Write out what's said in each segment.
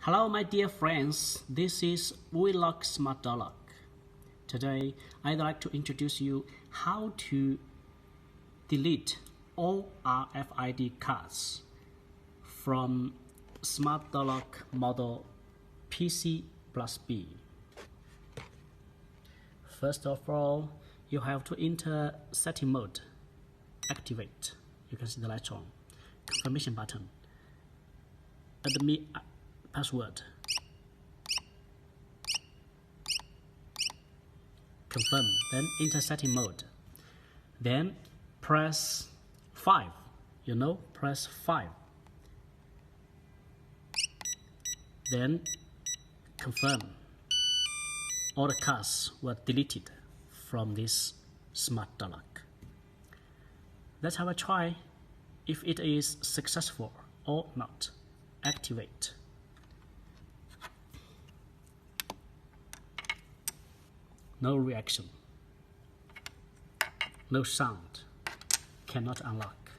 Hello my dear friends, this is WE.LOCK Smart Door Lock. Today I'd like to introduce you how to delete all RFID cards from Smart Door Lock model PC+B. First of all, you have to enter setting mode, activate. You can see the light on, confirmation button, admin password, confirm, then enter setting mode, then press 5, press 5, then confirm. All the cards were deleted from this Smart Door Lock. Let's have a try if it is successful or not. Activate. No reaction. No sound. Cannot unlock.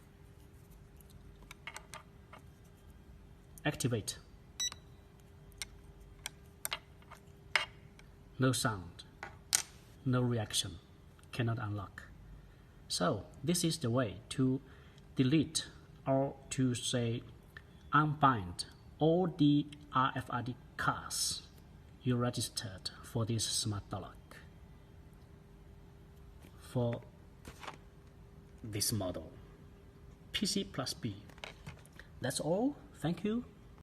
Activate. No sound. No reaction. Cannot unlock. So this is the way to delete or to say unbind all the RFID cards you registered for this Smart Door Lock for this model PC+B. That's all. Thank you.